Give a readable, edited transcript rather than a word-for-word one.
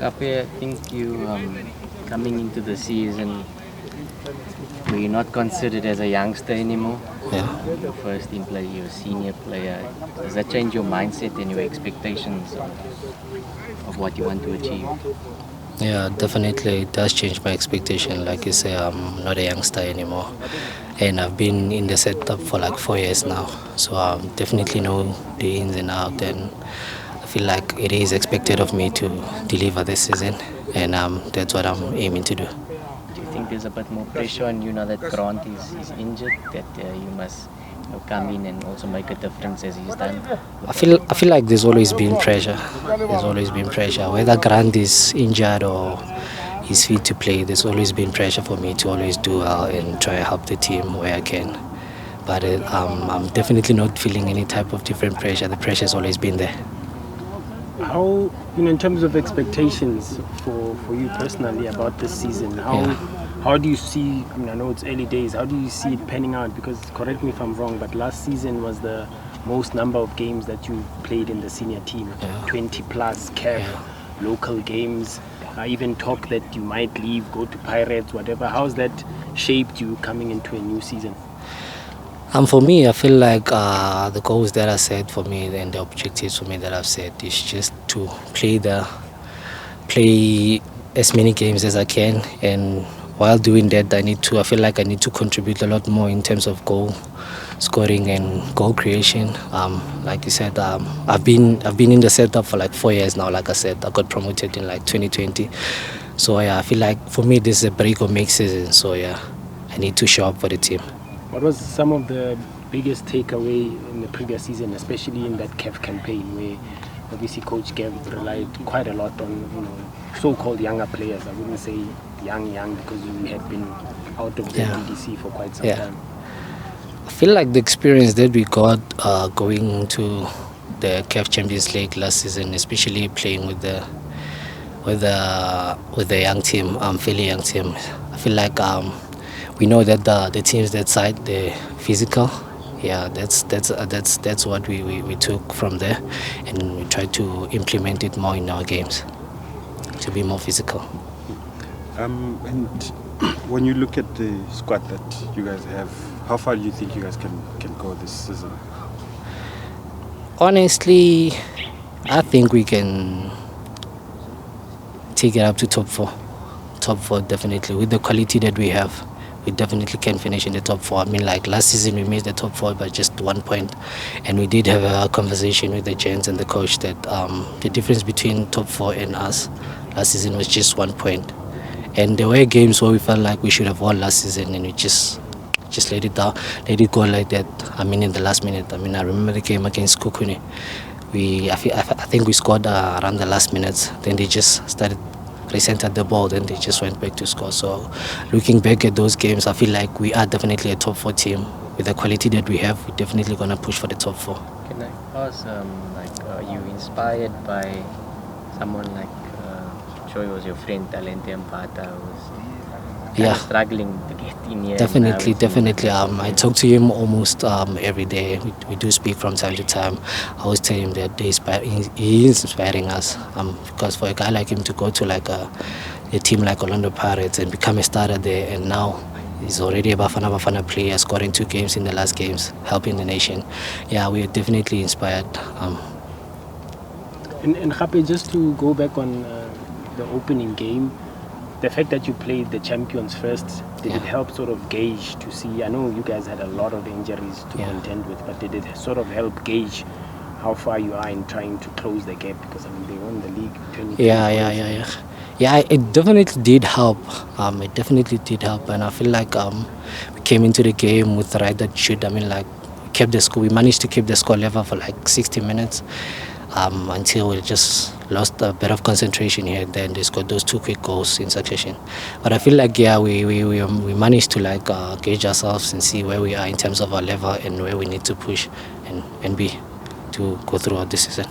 Gape, I think you coming into the season, were you not considered as a youngster anymore? Yeah. Your first team player, you're a senior player. Does that change your mindset and your expectations of what you want to achieve? Yeah, definitely it does change my expectation. Like you say, I'm not a youngster anymore, and I've been in the setup for like 4 years now. So I definitely know the ins and outs, and I feel like it is expected of me to deliver this season, and that's what I'm aiming to do. Do you think there's a bit more pressure on you now that Grant is injured, that you must come in and also make a difference as he's done? I feel like there's always been pressure. There's always been pressure. Whether Grant is injured or he's fit to play, there's always been pressure for me to always do well and try to help the team where I can. But I'm definitely not feeling any type of different pressure. The pressure's always been there. How, in terms of expectations for you personally about this season, how do you see, I know it's early days, how do you see it panning out? Because, correct me if I'm wrong, but last season was the most number of games that you played in the senior team, 20 plus, local games. I even talk that you might leave, go to Pirates, whatever. How's that shaped you coming into a new season? For me, I feel like the goals that I set for me and the objectives for me that I've set is just to play as many games as I can, and while doing that, I feel like I need to contribute a lot more in terms of goal scoring and goal creation. Like you said, I've been in the setup for like 4 years now. Like I said, I got promoted in like 2020. So yeah, I feel like for me this is a break or make season. So yeah, I need to show up for the team. What was some of the biggest takeaway in the previous season, especially in that CAF campaign, where obviously Coach Gape relied quite a lot on so-called younger players? I wouldn't say young because you had been out of the NDC for quite some time. I feel like the experience that we got going to the CAF Champions League last season, especially playing with the young team, fairly young team. I feel like we know that the teams that side, they're physical. Yeah, that's what we took from there, and we try to implement it more in our games to be more physical. And when you look at the squad that you guys have, how far do you think you guys can go this season? Honestly, I think we can take it up to top four. Top four, definitely. With the quality that we have, we definitely can finish in the top four. I mean, like last season we made the top four by just 1 point, and we did have a conversation with the gents and the coach that the difference between top four and us last season was just 1 point. And there were games where we felt like we should have won last season, and we just let it down, let it go like that. I mean, in the last minute. I mean, I remember the game against Kukuni. I think we scored around the last minutes. Then they just started recentered the ball, then they just went back to score. So looking back at those games, I feel like we are definitely a top four team. With the quality that we have, we're definitely going to push for the top four. Can I ask, are you inspired by someone like, I'm sure it was your friend Thalente Mbatha, who was kind of struggling to get in here? Definitely. I talk to him almost every day. We do speak from time to time. I always tell him that he is inspiring us. Because for a guy like him to go to like a team like Orlando Pirates and become a starter there, and now he's already a Bafana player, scoring 2 games in the last games, helping the nation. Yeah, we are definitely inspired. And Gape, just to go back on the opening game, the fact that you played the champions first, did it help sort of gauge to see? I know you guys had a lot of injuries to contend with, but did it sort of help gauge how far you are in trying to close the gap? Because I mean, they won the league 20. Yeah, it definitely did help. And I feel like we came into the game with the right attitude. I mean, like we managed to keep the score level for like 60 minutes. Until we just lost a bit of concentration here and then they scored those 2 quick goals in succession. But I feel like we managed to like gauge ourselves and see where we are in terms of our level and where we need to push and be to go throughout this season.